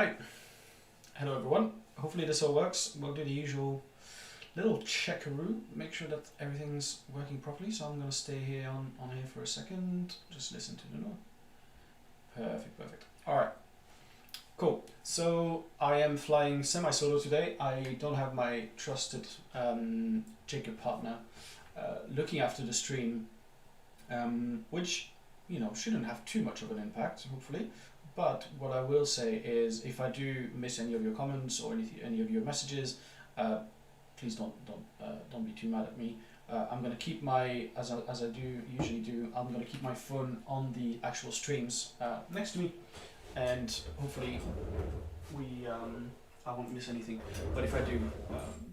Right, hello everyone. Hopefully this all works. We'll do the usual little checkaroo, make sure that everything's working properly. So I'm going to stay here on here for a second, just listen to the noise. Perfect. Alright, cool. So I am flying semi-solo today. I don't have my trusted Jacob partner looking after the stream, which shouldn't have too much of an impact, hopefully. But what I will say is, if I do miss any of your comments or any of your messages, please don't be too mad at me. I'm going to keep my, as I usually do, I'm going to keep my phone on the actual streams next to me, and hopefully I won't miss anything. But if I do,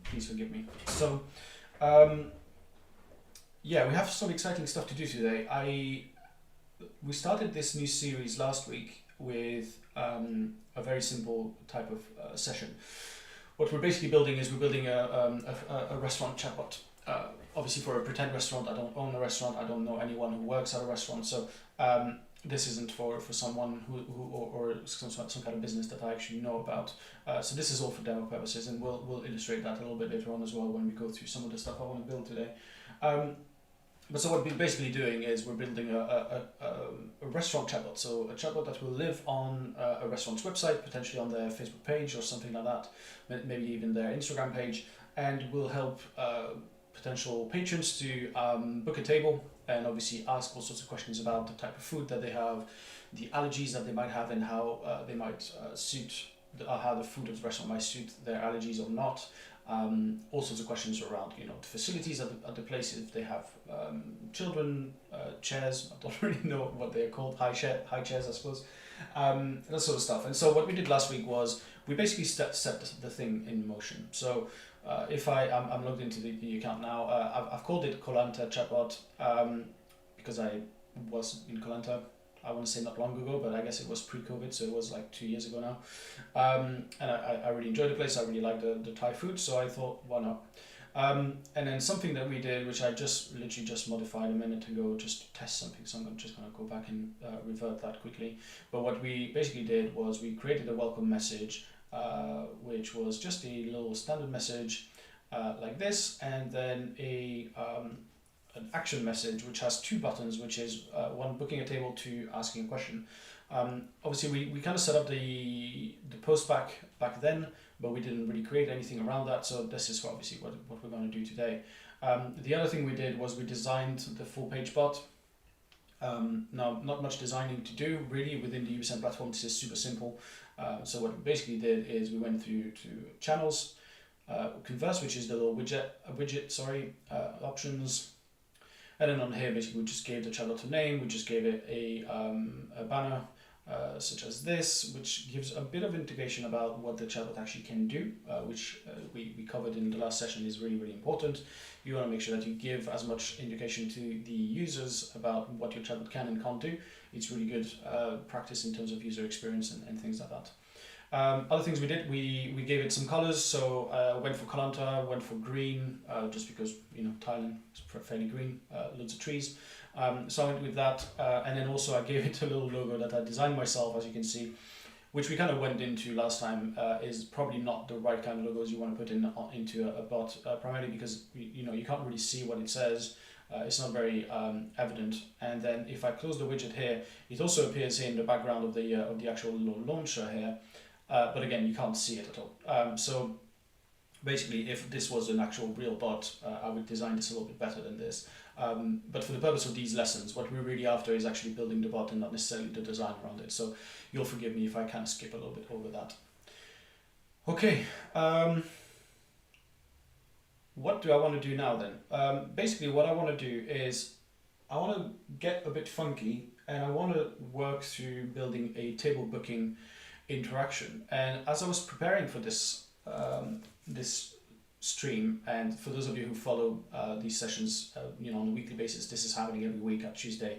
please forgive me. So yeah, we have some exciting stuff to do today. We started this new series last week with a very simple type of session. What we're basically building is a restaurant chatbot. Obviously, for a pretend restaurant, I don't own a restaurant. I don't know anyone who works at a restaurant. So this isn't for someone who or some kind of business that I actually know about. So this is all for demo purposes, and we'll illustrate that a little bit later on as well when we go through some of the stuff I want to build today. But so what we're basically doing is we're building a restaurant chatbot, so a chatbot that will live on a restaurant's website, potentially on their Facebook page or something like that, maybe even their Instagram page, and will help potential patrons to book a table and obviously ask all sorts of questions about the type of food that they have, the allergies that they might have, and how they might how the food of the restaurant might suit their allergies or not. All sorts of questions around, the facilities at the place, if they have children, chairs, I don't really know what they're called, high chairs, I suppose, that sort of stuff. And so what we did last week was we basically set the thing in motion. So if I'm logged into the account now, I've called it Koh Lanta Chatbot because I was in Koh Lanta. I want to say not long ago, but I guess it was pre-COVID, so it was like 2 years ago now. And I really enjoyed the place. I really liked the Thai food, so I thought, why not? And then something that we did, which I literally just modified a minute ago, just to test something. So I'm just going to go back and revert that quickly. But what we basically did was we created a welcome message, which was just a little standard message like this, and then an action message which has two buttons, which is one, booking a table, two, asking a question. Obviously we kind of set up the post back then, but we didn't really create anything around that, so this is obviously what we're going to do today. The other thing we did was we designed the full page bot. Now, not much designing to do really within the ubisend platform. This is super simple. So what we basically did is we went through to channels, converse, which is the little widget options. And then on here, basically, we just gave the chatbot a name. We just gave it a banner, such as this, which gives a bit of indication about what the chatbot actually can do, which we covered in the last session is really, really important. You want to make sure that you give as much indication to the users about what your chatbot can and can't do. It's really good practice in terms of user experience and things like that. Other things we did, we gave it some colors, so went for Koh Lanta, went for green, just because Thailand is fairly green, loads of trees, so I went with that, and then also I gave it a little logo that I designed myself, as you can see, which we kind of went into last time. Is probably not the right kind of logos you want to put into a bot, primarily because you can't really see what it says. It's not very evident. And then if I close the widget here, it also appears here in the background of the actual little launcher here. But again, you can't see it at all. So basically, if this was an actual real bot, I would design this a little bit better than this. But for the purpose of these lessons, what we're really after is actually building the bot and not necessarily the design around it. So you'll forgive me if I kind of skip a little bit over that. Okay. What do I want to do now then? Basically, what I want to do is I want to get a bit funky, and I want to work through building a table booking interaction. And as I was preparing for this this stream, and for those of you who follow these sessions on a weekly basis, this is happening every week at Tuesday.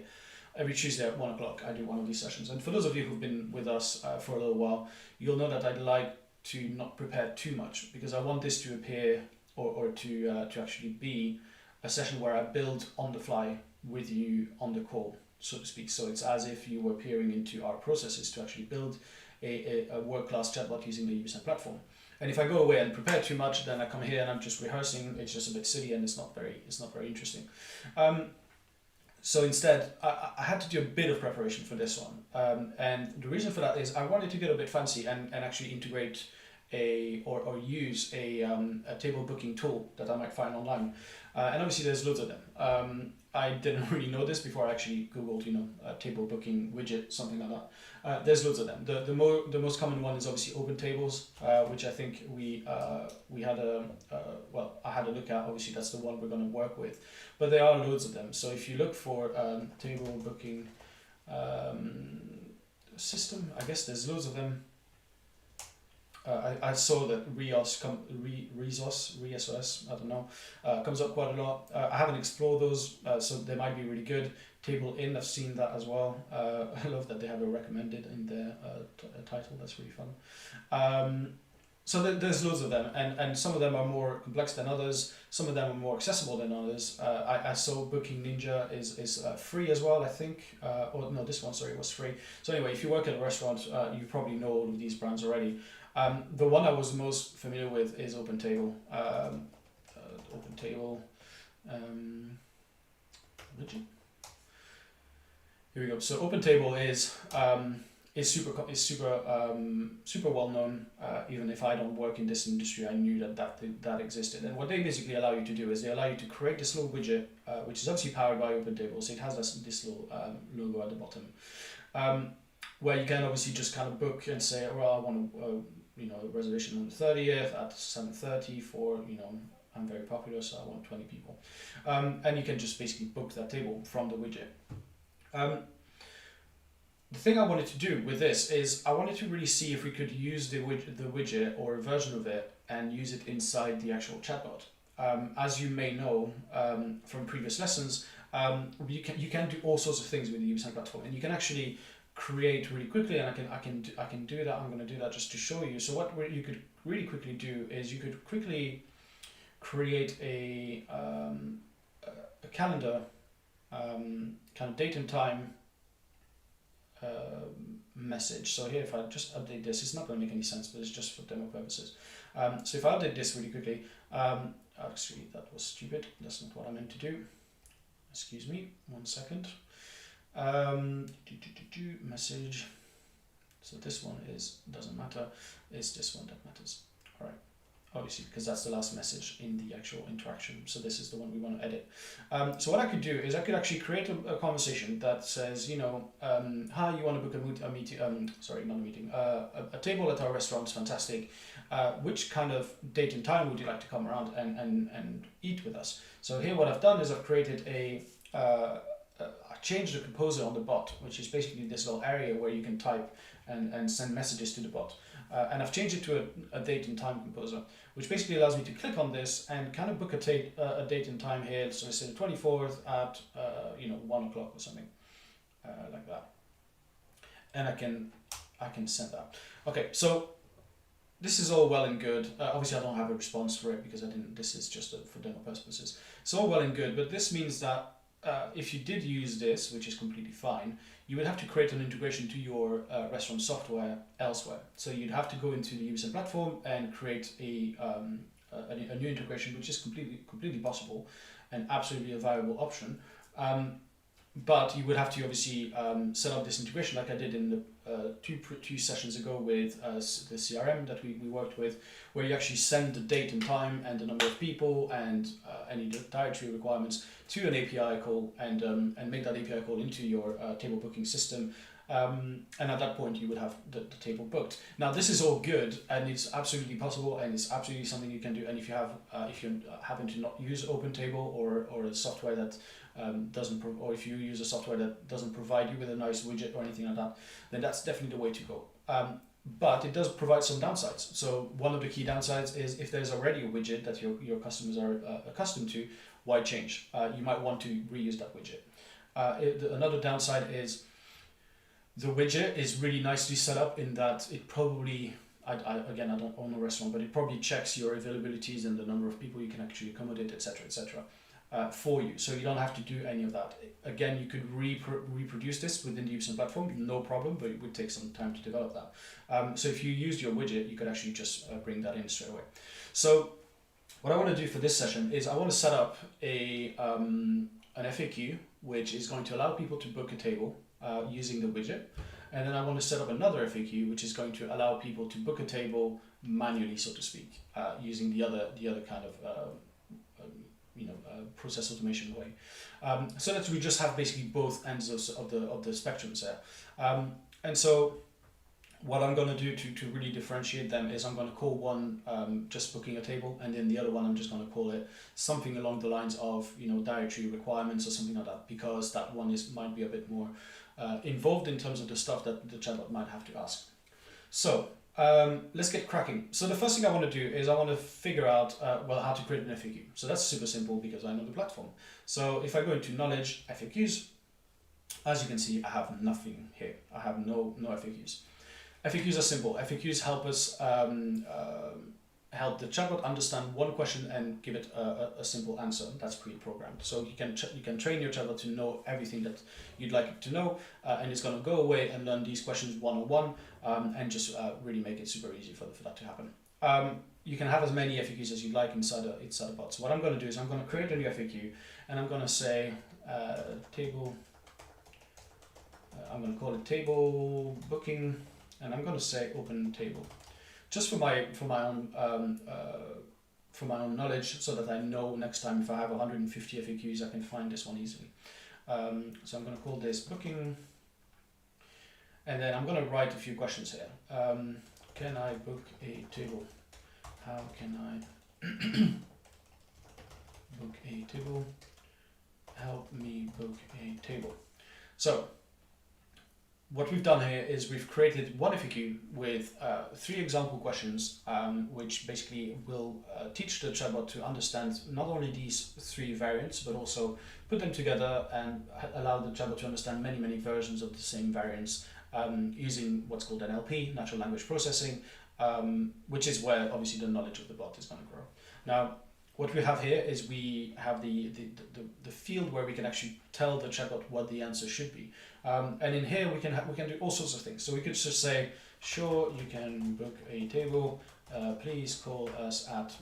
Every Tuesday at 1 o'clock I do one of these sessions. And for those of you who've been with us for a little while, you'll know that I'd like to not prepare too much, because I want this to appear or to actually be a session where I build on the fly with you on the call, so to speak. So it's as if you were peering into our processes to actually build a world-class chatbot using the ubisend platform. And if I go away and prepare too much, then I come here and I'm just rehearsing. It's just a bit silly and it's not very interesting. So instead, I had to do a bit of preparation for this one. And the reason for that is I wanted to get a bit fancy and actually integrate or use a table booking tool that I might find online. And obviously there's loads of them. I didn't really know this before I actually Googled, a table booking widget, something like that. There's loads of them. The most common one is obviously Open Tables, which I think I had a look at. Obviously that's the one we're going to work with, but there are loads of them. So if you look for table booking system, I guess there's loads of them. I saw that Resos, I don't know, comes up quite a lot. I haven't explored those, so they might be really good. Table In, I've seen that as well. I love that they have a recommended in their title. That's really fun. So there's loads of them, and some of them are more complex than others. Some of them are more accessible than others. I saw Booking Ninja is free as well, I think. Or no, this one, sorry, was free. So anyway, if you work at a restaurant, you probably know all of these brands already. The one I was most familiar with is Open Table. Open Table. Here we go. So Open Table is super well known. Even if I don't work in this industry, I knew that existed. And what they basically allow you to do is they allow you to create this little widget, which is obviously powered by Open Table. So it has this little logo at the bottom, where you can obviously just kind of book and say, well, I want to. Reservation on the 30th at 7:30 for, I'm very popular, so I want 20 people. And you can just basically book that table from the widget. The thing I wanted to do with this is I wanted to really see if we could use the widget or a version of it and use it inside the actual chatbot. As you may know from previous lessons, you can do all sorts of things with the ubisend platform, and you can actually create really quickly, and I can do that. I'm going to do that just to show you. So what you could really quickly do is you could quickly create a calendar, kind of date and time message. So here, if I just update this, it's not going to make any sense, but it's just for demo purposes. So if I update this really quickly, actually that was stupid. That's not what I meant to do. Excuse me, 1 second. Message. So this one doesn't matter. It's this one that matters. All right. Obviously, because that's the last message in the actual interaction. So this is the one we want to edit. So what I could do is I could actually create a conversation that says, hi, you want to book a meeting? Sorry, not a meeting. A table at our restaurant is fantastic. Which kind of date and time would you like to come around and eat with us? So here, what I've done is I've created I changed the composer on the bot, which is basically this little area where you can type and send messages to the bot. And I've changed it to a date and time composer, which basically allows me to click on this and kind of book a date and time here. So I say the 24th at 1 o'clock or something like that, and I can send that. Okay, so this is all well and good. Obviously, I don't have a response for it because I didn't. This is just for demo purposes. It's all well and good, but this means that if you did use this, which is completely fine, you would have to create an integration to your restaurant software elsewhere. So you'd have to go into the ubisend platform and create a new integration, which is completely possible and absolutely a viable option. But you would have to obviously set up this integration like I did in the two sessions ago with the CRM that we worked with, where you actually send the date and time and the number of people and any dietary requirements to an API call and make that API call into your table booking system. And at that point, you would have the table booked. Now, this is all good, and it's absolutely possible, and it's absolutely something you can do. And if you happen to not use Open Table or a software that or if you use a software that doesn't provide you with a nice widget or anything like that, then that's definitely the way to go. But it does provide some downsides. So one of the key downsides is if there's already a widget that your customers are accustomed to, why change? You might want to reuse that widget. Another downside is the widget is really nicely set up in that it probably, I don't own a restaurant, but it probably checks your availabilities and the number of people you can actually accommodate, etc., etc. for you, so you don't have to do any of that. Again, you could reproduce this within the ubisend platform, no problem, but it would take some time to develop that. So if you used your widget, you could actually just bring that in straight away. So what I want to do for this session is I want to set up an FAQ, which is going to allow people to book a table using the widget. And then I want to set up another FAQ, which is going to allow people to book a table manually, so to speak, using the other kind of process automation way. So that we just have basically both ends of the spectrums there. And so what I'm going to do to really differentiate them is I'm going to call one just booking a table, and then the other one I'm just going to call it something along the lines of dietary requirements or something like that, because that one might be a bit more involved in terms of the stuff that the chatbot might have to ask. So let's get cracking. So the first thing I want to do is I want to figure out how to create an FAQ. So that's super simple because I know the platform. So if I go into knowledge FAQs, as you can see, I have nothing here. I have no FAQs. FAQs are simple. FAQs help us help the chatbot understand one question and give it a simple answer that's pre-programmed. So you can train your chatbot to know everything that you'd like it to know, and it's going to go away and learn these questions one-on-one, and just really make it super easy for that to happen. You can have as many FAQs as you'd like inside a bot. So what I'm going to do is I'm going to create a new FAQ, and I'm going to say table. I'm going to call it table booking, and I'm going to say open table, just for my own knowledge, so that I know next time if I have 150 FAQs, I can find this one easily. So I'm going to call this booking, and then I'm going to write a few questions here. Can I book a table? How can I book a table? Help me book a table. So what we've done here is we've created one FAQ with 3 example questions, which basically will teach the chatbot to understand not only these 3 variants, but also put them together and allow the chatbot to understand many versions of the same variants using what's called NLP, natural language processing, which is where obviously the knowledge of the bot is going to grow. Now, what we have here is we have the field where we can actually tell the chatbot what the answer should be, and in here we can do all sorts of things. So we could just say, sure, you can book a table. Please call us at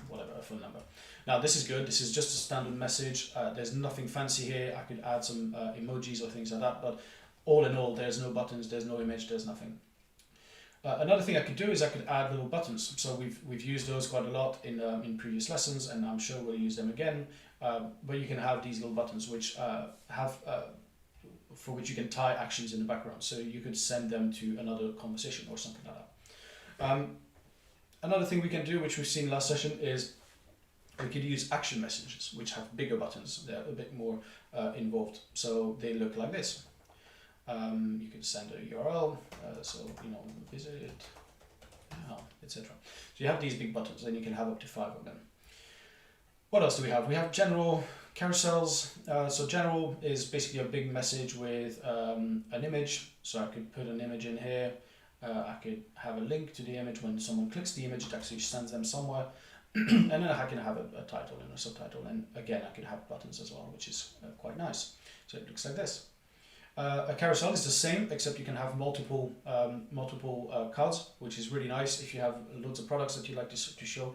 whatever, a phone number. Now this is good. This is just a standard message. There's nothing fancy here. I could add some emojis or things like that, but all in all, there's no buttons, there's no image, there's nothing. Another thing I could do is I could add little buttons. So we've used those quite a lot in previous lessons, and I'm sure we'll use them again. But you can have these little buttons which for which you can tie actions in the background. So you could send them to another conversation or something like that. Another thing we can do, which we've seen last session, is we could use action messages, which have bigger buttons. They're a bit more involved. So they look like this. You can send a URL, so visit, etc. So you have these big buttons, and you can have up to 5 of them. What else do we have? We have general carousels. So general is basically a big message with an image. So I could put an image in here. I could have a link to the image. When someone clicks the image, it actually sends them somewhere. And then I can have a title and a subtitle. And again, I could have buttons as well, which is quite nice. So it looks like this. A carousel is the same, except you can have multiple cards, which is really nice if you have loads of products that you like to show.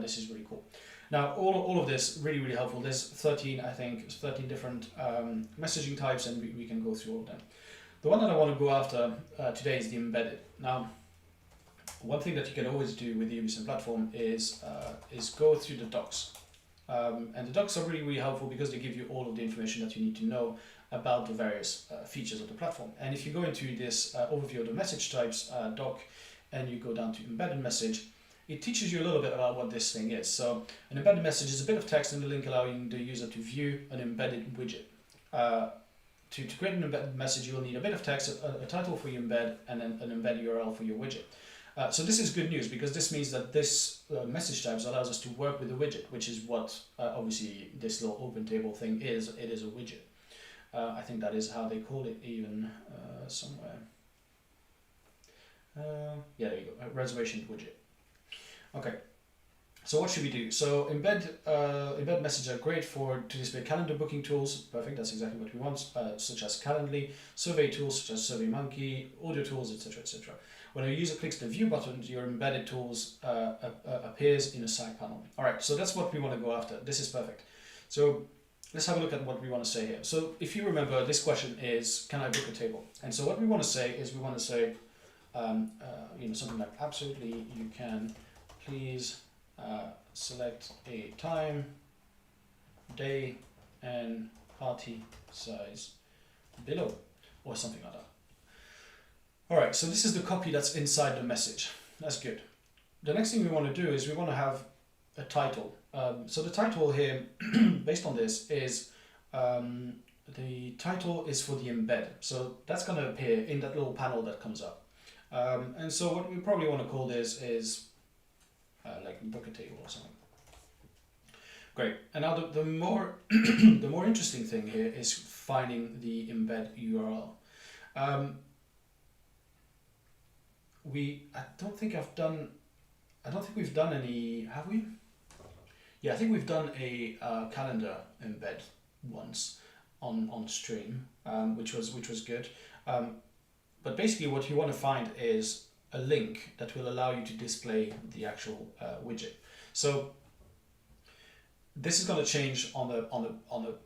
This is really cool. Now, all of this really helpful. There's 13 different messaging types, and we can go through all of them. The one that I want to go after today is the embedded. Now, one thing that you can always do with the ubisend platform is go through the docs. And the docs are really helpful because they give you all of the information that you need to know about the various features of the platform. And if you go into this overview of the message types doc, and you go down to embedded message, it teaches you a little bit about what this thing is. So an embedded message is a bit of text in the link allowing the user to view an embedded widget. To create an embedded message, you will need a bit of text, a title for your embed, and then an embed URL for your widget. So this is good news, because this means that this message types allows us to work with the widget, which is what obviously this little open table thing is. It is a widget. I think that is how they call it even somewhere. Yeah, there you go, a reservation widget. Okay, So what should we do? So embed messages are great to display calendar booking tools. Perfect, that's exactly what we want, such as Calendly, survey tools such as SurveyMonkey, audio tools, etc., etc. When a user clicks the view button, your embedded tools appears in a side panel. All right, so that's what we want to go after. This is perfect. So let's have a look at what we want to say here. So if you remember, this question is, can I book a table? And so what we want to say is we want to say, something like, absolutely, you can. Please select a time, day, and party size below, or something like that. All right, so this is the copy that's inside the message. That's good. The next thing we want to do is we want to have a title. So the title here, based on this, is the title is for the embed. So that's going to appear in that little panel that comes up. And so what we probably want to call this is like book a table or something. Great. And now the more the more interesting thing here is finding the embed URL. I don't think we've done any, have we? Yeah, I think we've done a calendar embed once on stream, which was good. But basically what you want to find is a link that will allow you to display the actual widget. So this is going to change on a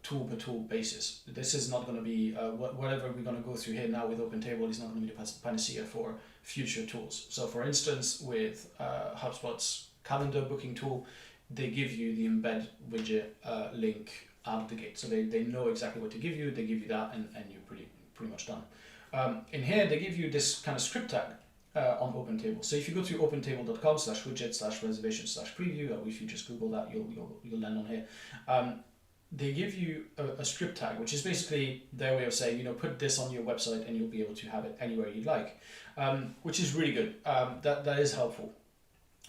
tool per tool basis. This is not going to be whatever we're going to go through here now with OpenTable is not going to be the panacea for future tools. So for instance, with HubSpot's calendar booking tool, they give you the embed widget link out of the gate. So they know exactly what to give you. They give you that, and you're pretty much done. In here, they give you this kind of script tag on OpenTable. So if you go to opentable.com/widget/reservation/preview, or if you just Google that, you'll land on here. They give you a script tag, which is basically their way of saying, put this on your website and you'll be able to have it anywhere you'd like, which is really good. That is helpful.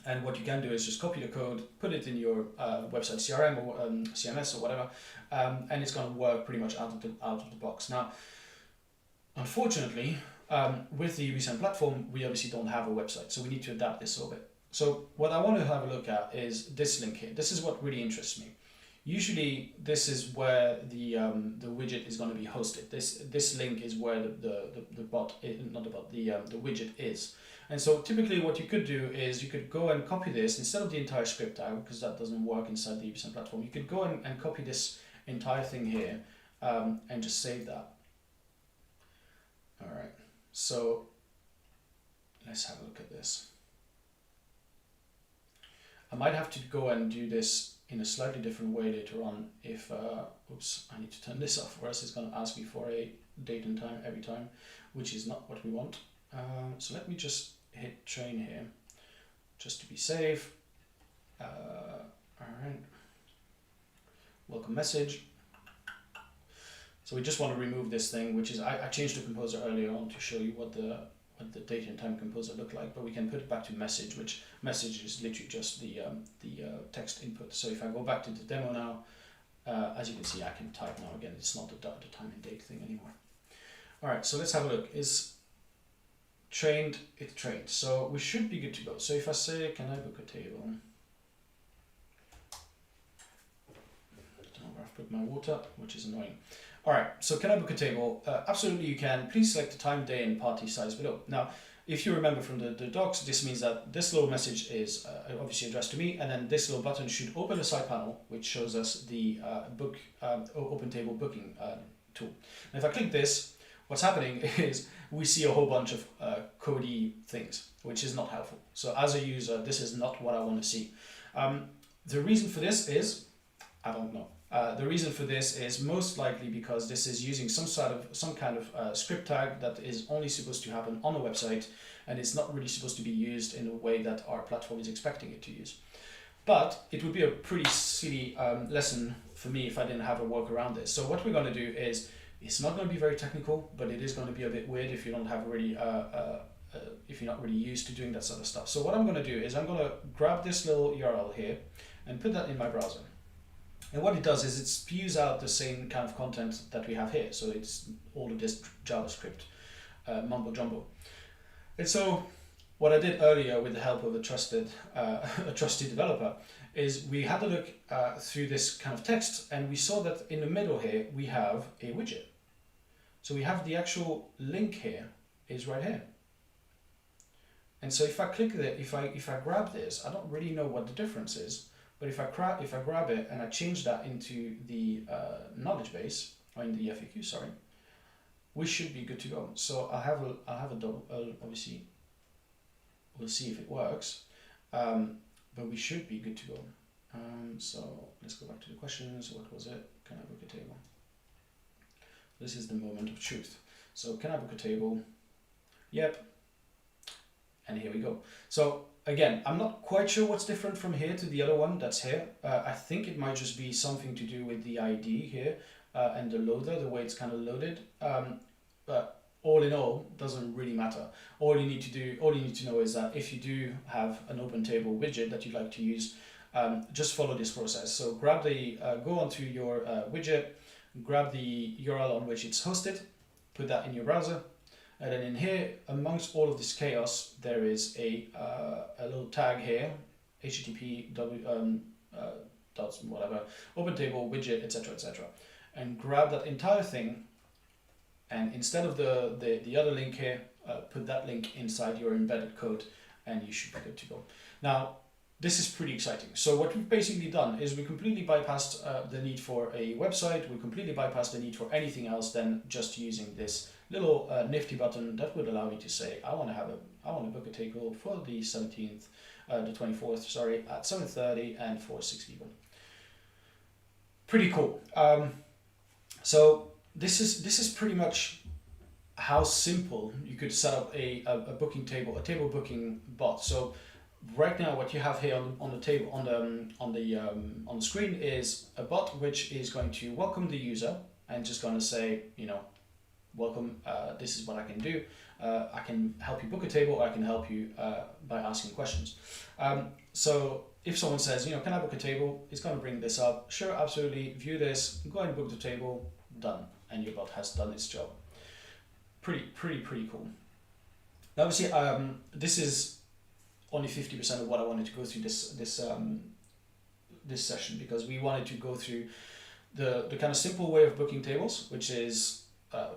And what you can do is just copy the code, put it in your website CRM or CMS or whatever, and it's going to work pretty much out of the box. Now, unfortunately, with the ubisend platform, we obviously don't have a website, so we need to adapt this a little bit. So what I want to have a look at is this link here. This is what really interests me. Usually, this is where the widget is going to be hosted. This link is where the widget is. And so typically, what you could do is you could go and copy this instead of the entire script tag, because that doesn't work inside the ubisend platform. You could go and copy this entire thing here and just save that. All right. So let's have a look at this. I might have to go and do this in a slightly different way later on if, oops, I need to turn this off, or else it's going to ask me for a date and time every time, which is not what we want. So let me just hit train here, just to be safe. All right. Welcome message. So we just want to remove this thing, which is, I changed the composer earlier on to show you what the date and time composer looked like, but we can put it back to message, which message is literally just the text input. So if I go back to the demo now, as you can see, I can type now again. It's not the time and date thing anymore. All right, so let's have a look. Is trained, it trained. So we should be good to go. So if I say, can I book a table? I don't know where I've put my water, which is annoying. All right, so can I book a table? Absolutely you can. Please select the time, day, and party size below. Now, if you remember from the docs, this means that this little message is obviously addressed to me, and then this little button should open a side panel, which shows us the OpenTable booking tool. Now, if I click this, what's happening is we see a whole bunch of codey things, which is not helpful. So as a user, this is not what I want to see. The reason for this is, I don't know. The reason for this is most likely because this is using some kind of script tag that is only supposed to happen on a website, and it's not really supposed to be used in a way that our platform is expecting it to use. But it would be a pretty silly lesson for me if I didn't have a work around this. So what we're going to do is, it's not going to be very technical, but it is going to be a bit weird if you don't have really if you're not really used to doing that sort of stuff. So what I'm going to do is I'm going to grab this little URL here and put that in my browser. And what it does is it spews out the same kind of content that we have here. So it's all of this JavaScript mumbo jumbo. And so what I did earlier with the help of a trusted developer is we had a look through this kind of text, and we saw that in the middle here we have a widget. So we have the actual link here is right here. And so if I click it, if I grab this, I don't really know what the difference is, but if I grab it and I change that into the knowledge base, or in the FAQ, sorry, we should be good to go. So I'll have a double, obviously, we'll see if it works, but we should be good to go. So let's go back to the questions. What was it? Can I book a table? This is the moment of truth. So can I book a table? Yep. And here we go. So again, I'm not quite sure what's different from here to the other one that's here. I think it might just be something to do with the ID here and the loader, the way it's kind of loaded. But all in all, doesn't really matter. All you need to know is that if you do have an open table widget that you'd like to use, just follow this process. So grab the, go onto your widget, grab the URL on which it's hosted, put that in your browser, and then in here, amongst all of this chaos, there is a little tag here, HTTP dots whatever, open table widget, etc. And grab that entire thing, and instead of the other link here, put that link inside your embedded code, and you should be good to go. Now, this is pretty exciting. So what we've basically done is we completely bypassed the need for a website. We completely bypassed the need for anything else than just using this little nifty button that would allow me to say, I want to book a table for the 24th, sorry, at 7:30 and for 6 people. Pretty cool. So this is pretty much how simple you could set up a booking table, a table booking bot. So right now, what you have here on the table on the screen is a bot which is going to welcome the user and just going to say, you know, welcome. This is what I can do. I can help you book a table, or I can help you by asking questions. So if someone says, you know, can I book a table? It's going to bring this up. Sure, absolutely. View this. Go ahead and book the table. Done, and your bot has done its job. Pretty cool. Now, obviously, this is only 50% of what I wanted to go through this session, because we wanted to go through the kind of simple way of booking tables, which is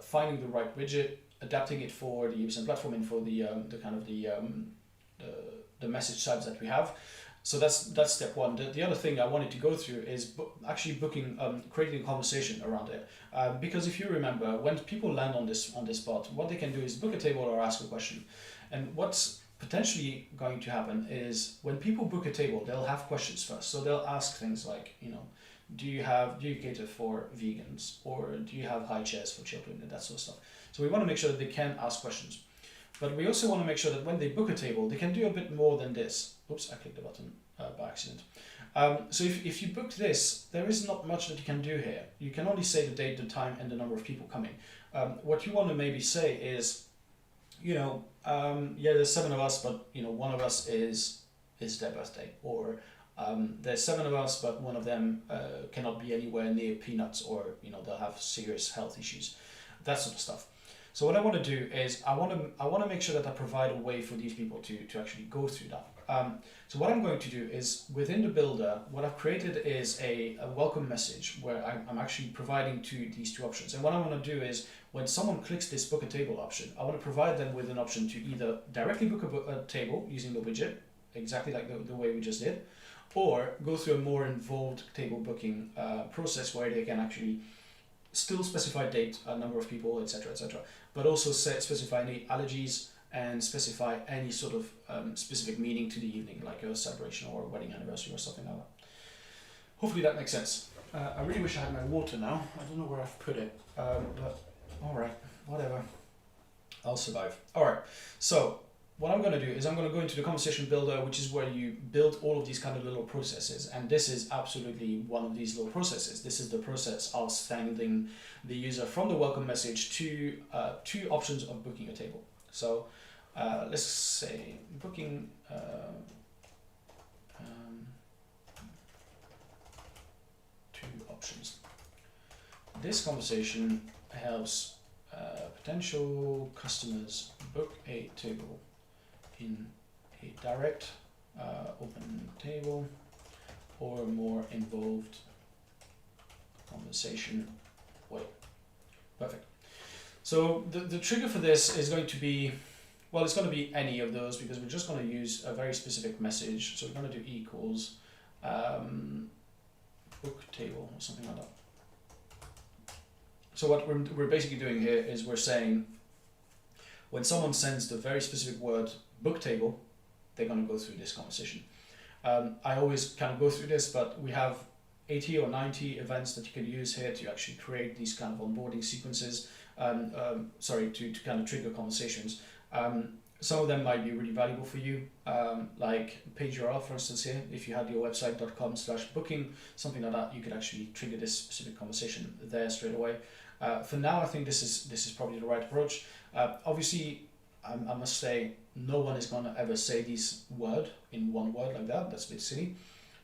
finding the right widget, adapting it for the ubisend platform and for the kind of the message types that we have. So that's step one. The other thing I wanted to go through is actually creating a conversation around it, because if you remember, when people land on this bot, what they can do is book a table or ask a question, and what's potentially going to happen is when people book a table, they'll have questions first. So they'll ask things like, you know, do you cater for vegans, or do you have high chairs for children, and that sort of stuff. So we want to make sure that they can ask questions. But we also want to make sure that when they book a table, they can do a bit more than this. Oops, I clicked the button by accident. So if you book this, there is not much that you can do here. You can only say the date, the time, and the number of people coming. What you want to maybe say is, you know, yeah, there's 7 of us, but you know, one of us is their birthday, or there's 7 of us, but one of them cannot be anywhere near peanuts, or you know, they'll have serious health issues, that sort of stuff. So what I want to do is I want to make sure that I provide a way for these people to actually go through that. So what I'm going to do is, within the builder, what I've created is a welcome message where I'm actually providing these two options. And what I want to do is, when someone clicks this book a table option, I want to provide them with an option to either directly book a table using the widget, exactly like the way we just did, or go through a more involved table booking process where they can actually still specify date, number of people, etc., but also specify any allergies and specify any sort of specific meaning to the evening, like a celebration or a wedding anniversary or something like that. Hopefully that makes sense. I really wish I had my water now. I don't know where I've put it, but all right, whatever. I'll survive. All right, so what I'm going to do is I'm going to go into the conversation builder, which is where you build all of these kind of little processes. And this is absolutely one of these little processes. This is the process of sending the user from the welcome message to two options of booking a table. So let's say booking two options. This conversation helps potential customers book a table in a direct open table or more involved conversation way. Perfect. So the trigger for this is going to be, well, it's going to be any of those because we're just going to use a very specific message. So we're going to do equals book table or something like that. So what we're basically doing here is we're saying when someone sends the very specific word book table, they're going to go through this conversation. I always kind of go through this, but we have 80 or 90 events that you can use here to actually create these kind of onboarding sequences, to kind of trigger conversations. Some of them might be really valuable for you, like page URL, for instance, here. If you had your website.com/booking, something like that, you could actually trigger this specific conversation there straight away. For now, I think this is probably the right approach. Obviously, I must say, no one is going to ever say this word in one word like that. That's a bit silly.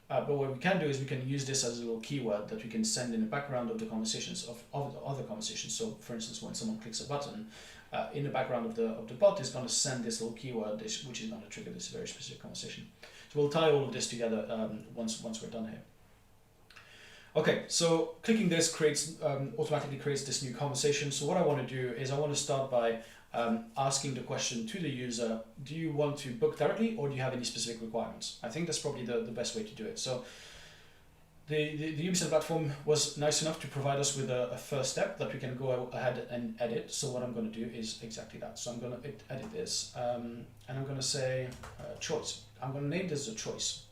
But what we can do is we can use this as a little keyword that we can send in the background of the conversations of the other conversations. So, for instance, when someone clicks a button, in the background of the bot is going to send this little keyword, which is going to trigger this very specific conversation. So we'll tie all of this together once we're done here. Okay, so clicking this automatically creates this new conversation. So what I want to do is I want to start by asking the question to the user, do you want to book directly or do you have any specific requirements? I think that's probably the best way to do it. So the ubisend platform was nice enough to provide us with a first step that we can go ahead and edit. So what I'm going to do is exactly that. So I'm going to edit this and I'm going to say choice. I'm going to name this a choice.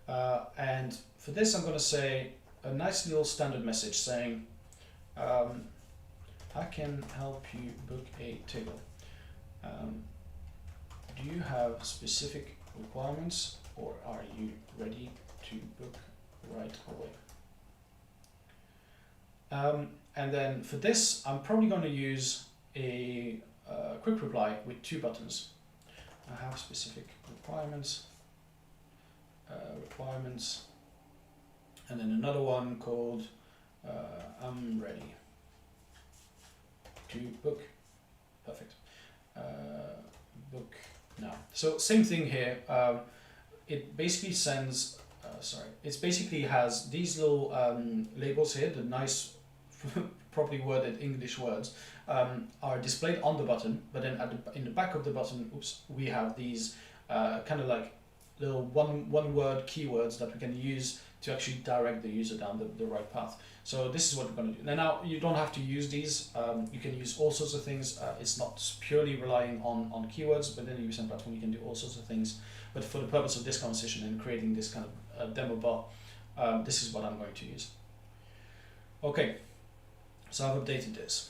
And for this, I'm going to say a nice little standard message saying, I can help you book a table. Do you have specific requirements or are you ready to book right away? And then for this, I'm probably going to use a quick reply with 2 buttons. I have specific requirements, and then another one called I'm ready to book. Perfect. Book now. So same thing here. It basically sends. It basically has these little labels here. The nice, properly worded English words are displayed on the button, but then in the back of the button, we have these kind of like little one word keywords that we can use to actually direct the user down the right path. So this is what we're going to do. Now you don't have to use these. You can use all sorts of things. It's not purely relying on keywords, but in the ubisend platform you can do all sorts of things. But for the purpose of this conversation and creating this kind of demo bot, this is what I'm going to use. Okay, so I've updated this.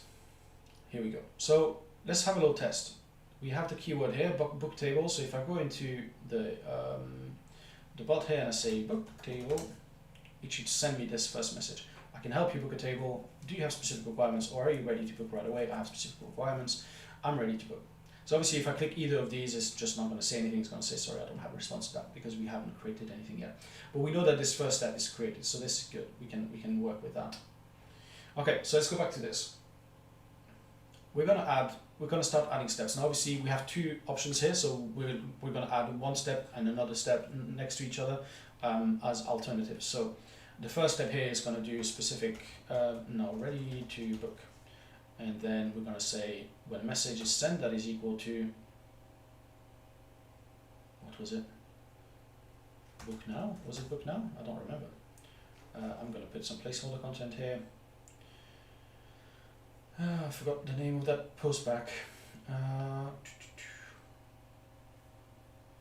Here we go. So let's have a little test. We have the keyword here, book table. So if I go into the bot here and I say book table, it should send me this first message. I can help you book a table. Do you have specific requirements or are you ready to book right away? I have specific requirements. I'm ready to book. So obviously if I click either of these, it's just not going to say anything. It's going to say, sorry, I don't have a response to that because we haven't created anything yet. But we know that this first step is created. So this is good. We can work with that. Okay, so let's go back to this. We're going to start adding steps. Now obviously we have 2 options here. So we're going to add one step and another step next to each other as alternatives. So the first step here is going to do specific, ready to book. And then we're going to say when a message is sent that is equal to, what was it? Book now? Was it book now? I don't remember. I'm going to put some placeholder content here. I forgot the name of that post back.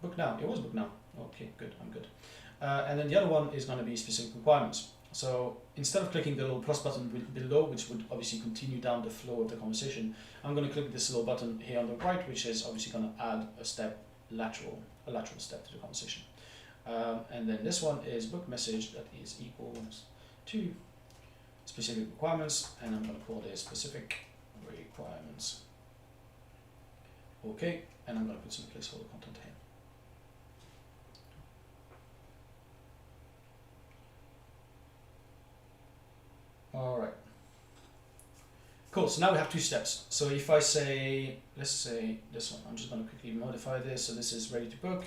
Book now. It was book now. Okay, good. I'm good. And then the other one is going to be specific requirements. So instead of clicking the little plus button below, which would obviously continue down the flow of the conversation, I'm going to click this little button here on the right, which is obviously going to add a step lateral step to the conversation. And then this one is book message that is equals to specific requirements, and I'm going to call this specific requirements. Okay, and I'm going to put some placeholder content here. All right. Cool, so now we have two steps. So if I say, let's say this one, I'm just going to quickly modify this. So this is ready to book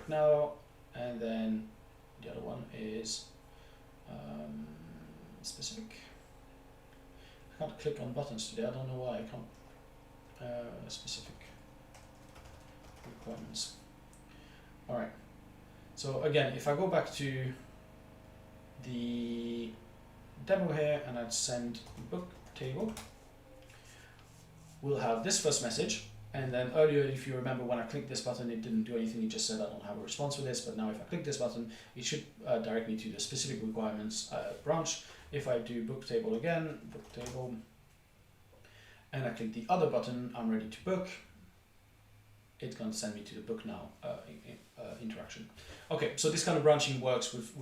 now, and then the other one is specific. I can't click on buttons today, I don't know why I can't. Specific requirements. Alright, so again, if I go back to the demo here and I'd send book table, we'll have this first message, and then earlier, if you remember, when I clicked this button, it didn't do anything, it just said I don't have a response for this. But now if I click this button, it should direct me to the specific requirements branch. If I do book table again, book table, and I click the other button, I'm ready to book, it's going to send me to the book now interaction. Okay, so this kind of branching works with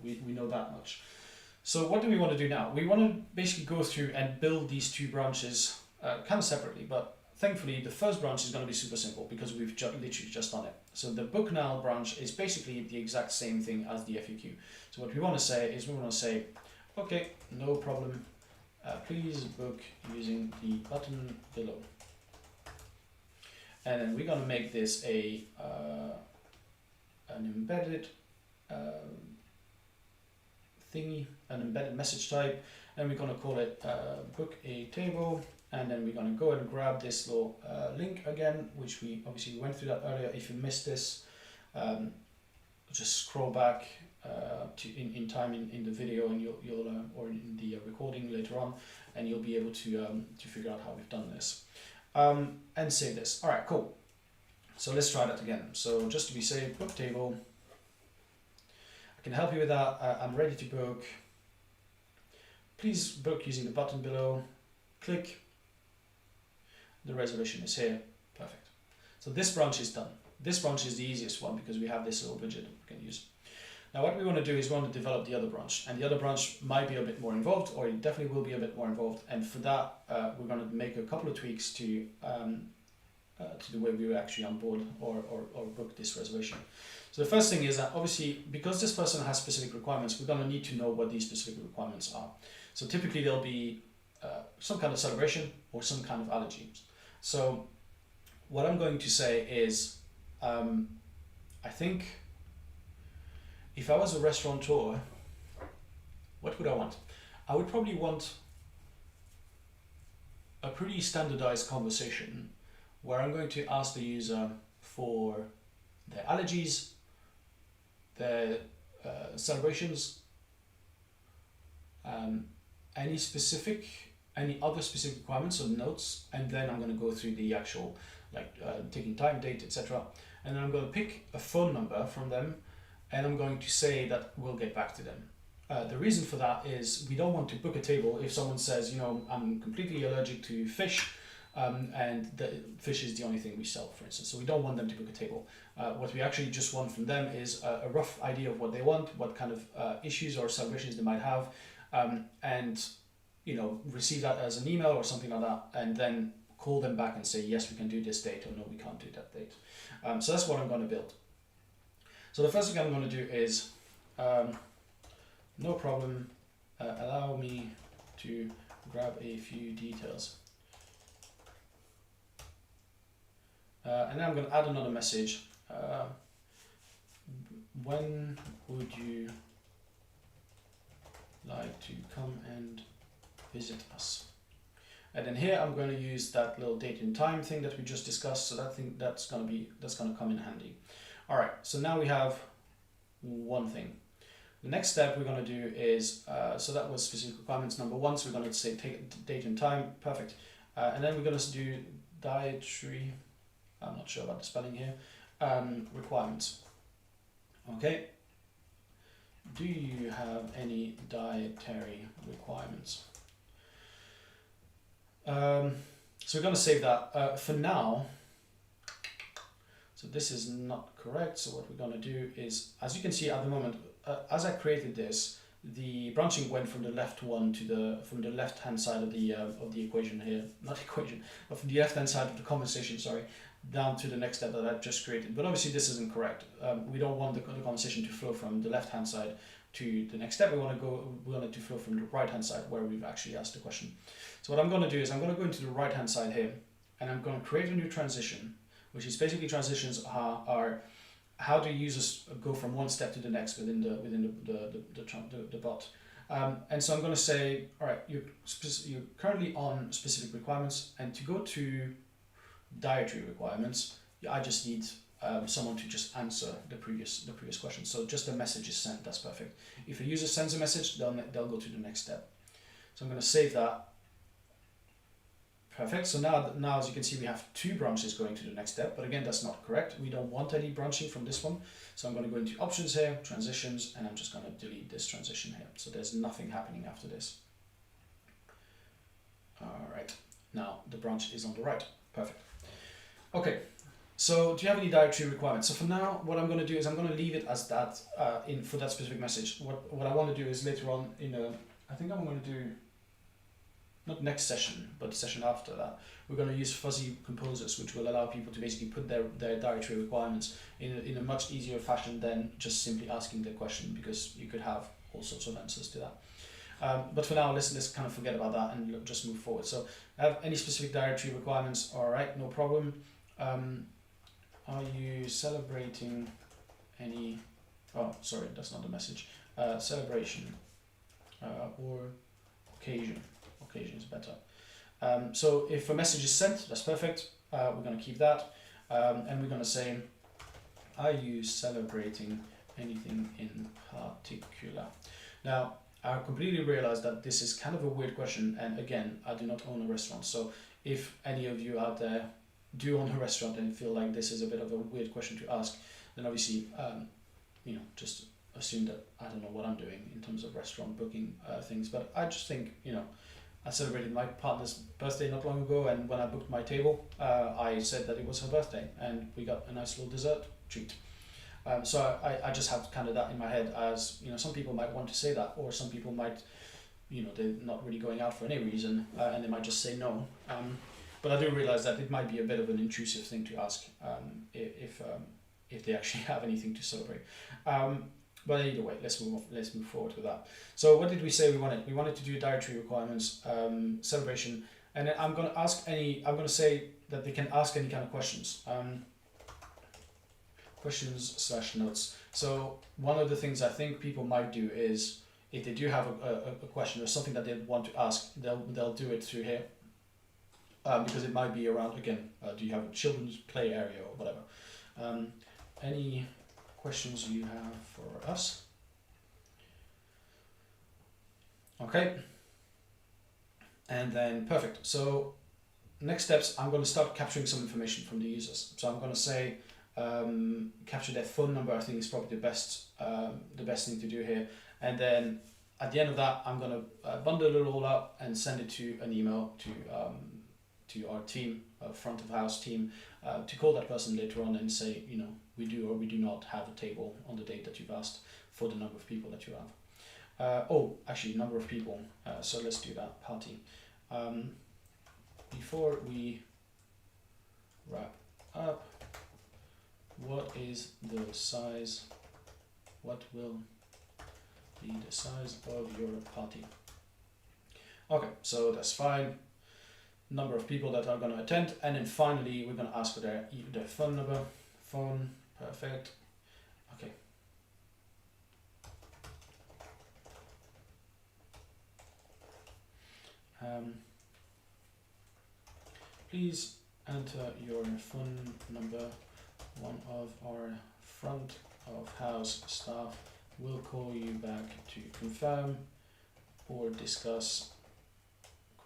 we know that much. So what do we want to do now? We want to basically go through and build these two branches kind of separately, but thankfully the first branch is going to be super simple because we've literally just done it. So the book now branch is basically the exact same thing as the FAQ. So what we want to say is we want to say, okay, no problem, please book using the button below. And then we're going to make this a an embedded thingy, an embedded message type, and we're going to call it book a table. And then we're going to go and grab this little link again, which we obviously went through that earlier. If you missed this, just scroll back to in time in the video, and you'll or in the recording later on, and you'll be able to figure out how we've done this and save this. All right, cool. So let's try that again. So just to be safe, book table. I can help you with that. I'm ready to book. Please book using the button below. Click. The reservation is here. Perfect. So this branch is done. This branch is the easiest one because we have this little widget that we can use. Now what we want to do is we want to develop the other branch, and the other branch might be a bit more involved, or it definitely will be a bit more involved. And for that, we're going to make a couple of tweaks to the way we actually onboard or book this reservation. So the first thing is that obviously, because this person has specific requirements, we're going to need to know what these specific requirements are. So typically there'll be some kind of celebration or some kind of allergy. So what I'm going to say is, I think if I was a restaurateur, what would I want? I would probably want a pretty standardized conversation where I'm going to ask the user for their allergies, their celebrations, any other specific requirements or notes, and then I'm going to go through the actual taking time, date, etc. And then I'm going to pick a phone number from them, and I'm going to say that we'll get back to them. The reason for that is we don't want to book a table if someone says, I'm completely allergic to fish, and the fish is the only thing we sell, for instance. So we don't want them to book a table. What we actually just want from them is a rough idea of what they want, what kind of issues or celebrations they might have, and receive that as an email or something like that, and then call them back and say, yes, we can do this date, or no, we can't do that date. So that's what I'm going to build. So the first thing I'm going to do is, no problem, allow me to grab a few details. And then I'm going to add another message. When would you like to come and visit us? And then here I'm going to use that little date and time thing that we just discussed. So that's going to come in handy. All right. So now we have one thing. The next step we're going to do is so that was specific requirements number one. So we're going to say date and time. Perfect. And then we're going to do dietary. I'm not sure about the spelling here. Requirements. Okay. Do you have any dietary requirements? So we're going to save that for now. So this is not correct. So what we're going to do is, as you can see at the moment, as I created this, the branching went from the left one to from the left hand side of the equation here, not equation, but from the left hand side of the conversation, sorry, down to the next step that I've just created. But obviously this isn't correct. We don't want the conversation to flow from the left hand side to the next step. We want it to flow from the right hand side where we've actually asked the question. So what I'm going to do is I'm going to go into the right hand side here, and I'm going to create a new transition, which is basically transitions are how do users go from one step to the next within the bot. And so I'm going to say, all right, you're currently on specific requirements, and to go to dietary requirements, I just need someone to just answer the previous question. So just a message is sent. That's perfect. If a user sends a message, they'll go to the next step. So I'm going to save that. Perfect. So now as you can see, we have 2 branches going to the next step, but again, that's not correct. We don't want any branching from this one. So I'm going to go into options here, transitions, and I'm just going to delete this transition here. So there's nothing happening after this. All right. Now the branch is on the right. Perfect. Okay. So do you have any dietary requirements? So for now, what I'm going to do is I'm going to leave it as that for that specific message. What I want to do is later on I think I'm going to do, not next session, but the session after that, we're going to use fuzzy composers, which will allow people to basically put their dietary requirements in a much easier fashion than just simply asking the question, because you could have all sorts of answers to that. But for now, let's kind of forget about that and just move forward. So have any specific dietary requirements? All right, no problem. Are you celebrating any, oh, sorry, that's not the message. Celebration or occasion. Occasion is better. So if a message is sent, that's perfect. We're going to keep that. And we're going to say, are you celebrating anything in particular? Now, I completely realize that this is kind of a weird question. And again, I do not own a restaurant. So if any of you out there do own a restaurant and feel like this is a bit of a weird question to ask, then obviously, just assume that I don't know what I'm doing in terms of restaurant booking things. But I just think, I celebrated my partner's birthday not long ago, and when I booked my table, I said that it was her birthday, and we got a nice little dessert treat. So I just have kind of that in my head as, some people might want to say that, or some people might, they're not really going out for any reason, and they might just say no. But I do realize that it might be a bit of an intrusive thing to ask if they actually have anything to celebrate. But either way, let's move forward with that. So what did we say we wanted? We wanted to do dietary requirements, celebration, and then I'm going to say that they can ask any kind of questions. Questions/notes. So one of the things I think people might do is, if they do have a question or something that they want to ask, they'll do it through here. Because it might be around, again, do you have a children's play area or whatever. Any questions you have for us? Okay. And then, perfect. So next steps, I'm going to start capturing some information from the users. So I'm going to say, capture their phone number. I think is probably the best thing to do here. And then at the end of that, I'm going to bundle it all up and send it to an email to our team, front of house team, to call that person later on and say, we do or we do not have a table on the date that you've asked for the number of people that you have. Actually, number of people. So let's do that, party. Before we wrap up, what will be the size of your party? Okay, so that's fine. Number of people that are going to attend, and then finally we're going to ask for their phone number. Phone, perfect. Okay. Please enter your phone number. One of our front of house staff will call you back to confirm or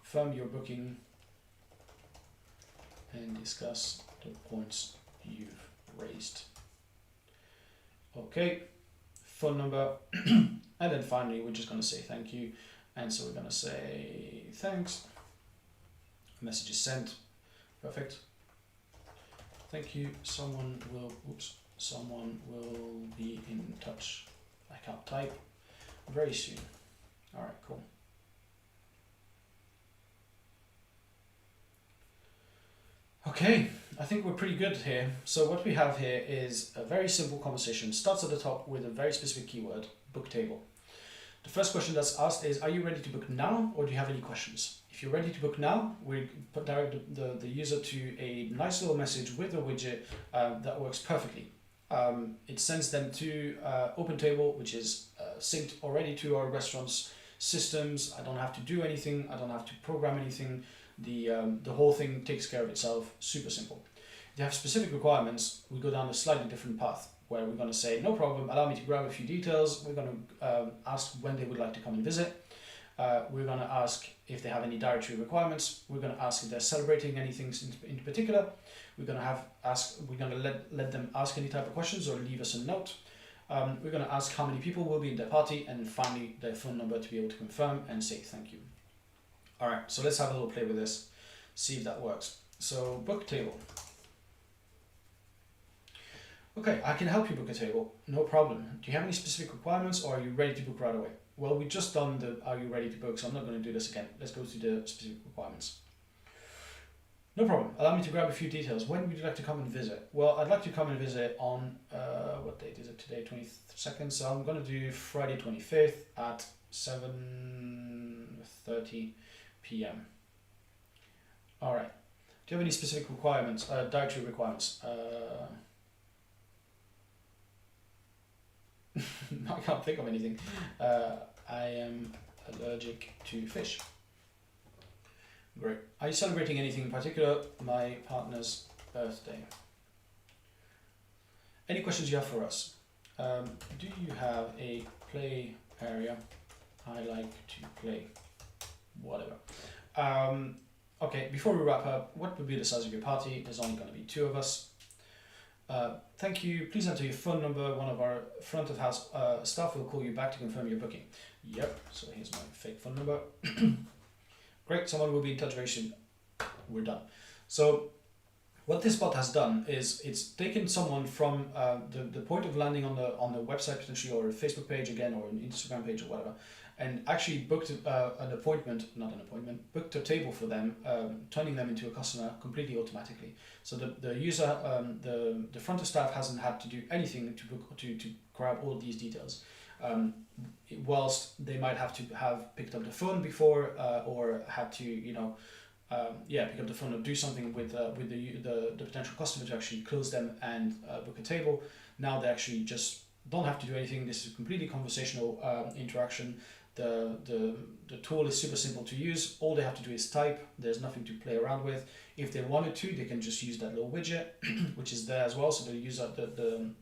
confirm your booking and discuss the points you've raised. Okay, phone number, and then finally we're just going to say thank you, and so we're going to say thanks. Message is sent. Perfect. Thank you. Someone will be in touch. I can't type. Very soon. All right, cool. Okay, I think we're pretty good here. So what we have here is a very simple conversation. Starts at the top with a very specific keyword, book table. The first question that's asked is, are you ready to book now, or do you have any questions? If you're ready to book now, we direct the user to a nice little message with a widget that works perfectly. It sends them to OpenTable, which is synced already to our restaurant's systems. I don't have to do anything. I don't have to program anything. The whole thing takes care of itself. Super simple. If you have specific requirements, we go down a slightly different path, where we're going to say, no problem, allow me to grab a few details. We're going to ask when they would like to come and visit. We're going to ask if they have any dietary requirements. We're going to ask if they're celebrating anything in particular. We're going to let them ask any type of questions or leave us a note. We're going to ask how many people will be in their party, and finally their phone number to be able to confirm and say thank you. All right, so let's have a little play with this, see if that works. So book table. Okay, I can help you book a table, no problem. Do you have any specific requirements, or are you ready to book right away? Well, we've just done the are you ready to book, so I'm not going to do this again. Let's go to the specific requirements. No problem. Allow me to grab a few details. When would you like to come and visit? Well, I'd like to come and visit on, what date is it today? 22nd. So I'm going to do Friday 25th at 7:30 p.m. All right. Do you have any specific requirements, dietary requirements? I can't think of anything. I am allergic to fish. Great. Are you celebrating anything in particular? My partner's birthday. Any questions you have for us? Do you have a play area? I like to play. Whatever. Okay, before we wrap up, what would be the size of your party? There's only going to be 2 of us. Thank you. Please enter your phone number. One of our front of house staff will call you back to confirm your booking. Yep. So here's my fake phone number. Great. Someone will be in touch very soon. We're done. So what this bot has done is it's taken someone from the point of landing on the website potentially, or a Facebook page again, or an Instagram page or whatever, and actually booked booked a table for them, turning them into a customer completely automatically. So the user, the front of staff hasn't had to do anything to book, to grab all of these details. Whilst they might have to have picked up the phone before, or had to, pick up the phone or do something with the potential customer to actually close them and book a table. Now they actually just don't have to do anything. This is a completely conversational interaction. The tool is super simple to use. All they have to do is type. There's nothing to play around with. If they wanted to, they can just use that little widget, which is there as well. So the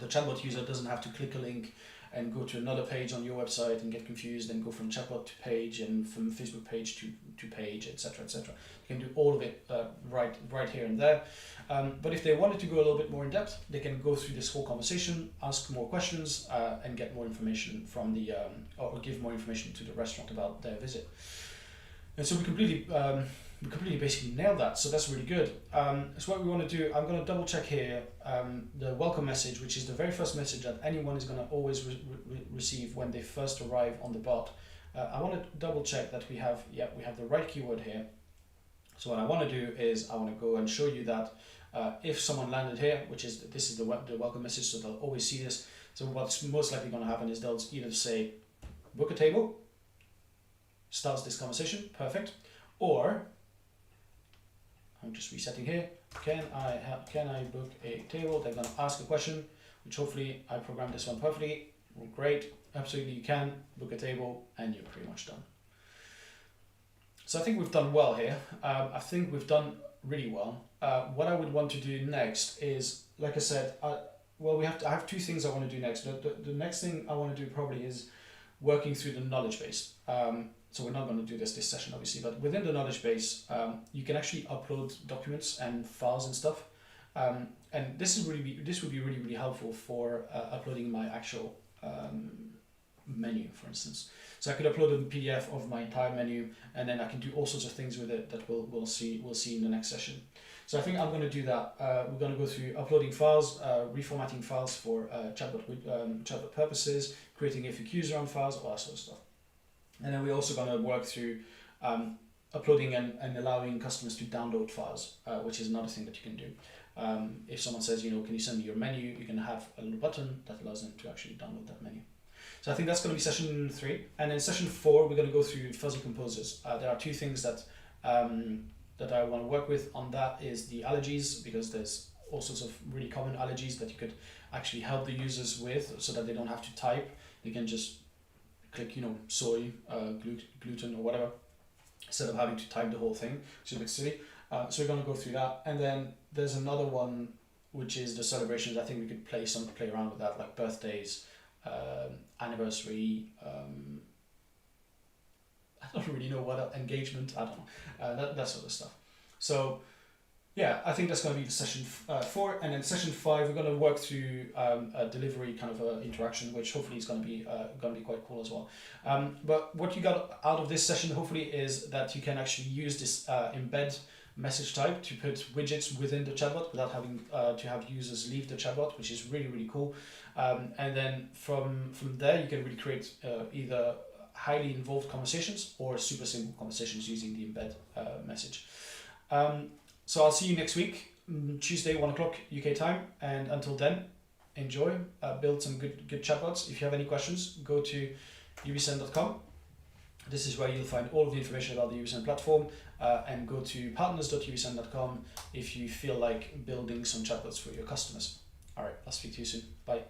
chatbot user doesn't have to click a link and go to another page on your website and get confused and go from chatbot to page and from Facebook page to page, etc., etc. You can do all of it right here and there. But if they wanted to go a little bit more in depth, they can go through this whole conversation, ask more questions, and get more information from or give more information to the restaurant about their visit. And so we completely basically nailed that. So that's really good. So what we want to do, I'm going to double check here the welcome message, which is the very first message that anyone is going to always receive when they first arrive on the bot. I want to double check that we have the right keyword here. So what I want to do is I want to go and show you that if someone landed here, this is the welcome message, so they'll always see this. So what's most likely going to happen is they'll either say book a table, starts this conversation, perfect, or I'm just resetting here. Can I book a table? They're going to ask a question, which hopefully I programmed this one perfectly. Well, great, absolutely you can book a table, and you're pretty much done. So I think we've done well here. I think we've done really well. What I would want to do next is, like I said, I have 2 things I want to do next. The next thing I want to do probably is working through the knowledge base. So we're not going to do this session, obviously, but within the knowledge base, you can actually upload documents and files and stuff. And this would be really, really helpful for uploading my actual menu, for instance. So I could upload a PDF of my entire menu, and then I can do all sorts of things with it that we'll see in the next session. So I think I'm going to do that. We're going to go through uploading files, reformatting files for chatbot purposes, creating FAQs around files, all that sort of stuff. And then we're also going to work through uploading and allowing customers to download files, which is another thing that you can do. If someone says, can you send me your menu, you can have a little button that allows them to actually download that menu. So I think that's going to be session 3, and then session 4 we're going to go through fuzzy composers. There are 2 things that that I want to work with on that is the allergies, because there's all sorts of really common allergies that you could actually help the users with, so that they don't have to type. They can just click, soy, gluten or whatever, instead of having to type the whole thing, which is a bit silly. So we're going to go through that, and then there's another one which is the celebrations. I think we could play around with that, like birthdays, anniversary. I don't really know what engagement. I don't know that sort of stuff. So yeah, I think that's going to be the session 4, and then session 5 we're going to work through a delivery kind of interaction, which hopefully is going to be quite cool as well. But what you got out of this session hopefully is that you can actually use this embed message type to put widgets within the chatbot without having to have users leave the chatbot, which is really, really cool. And then from there you can really create either highly involved conversations or super simple conversations using the embed message. So I'll see you next week, Tuesday, 1 o'clock UK time. And until then, enjoy, build some good chatbots. If you have any questions, go to ubisend.com. This is where you'll find all of the information about the ubisend platform, and go to partners.ubisend.com if you feel like building some chatbots for your customers. All right, I'll speak to you soon. Bye.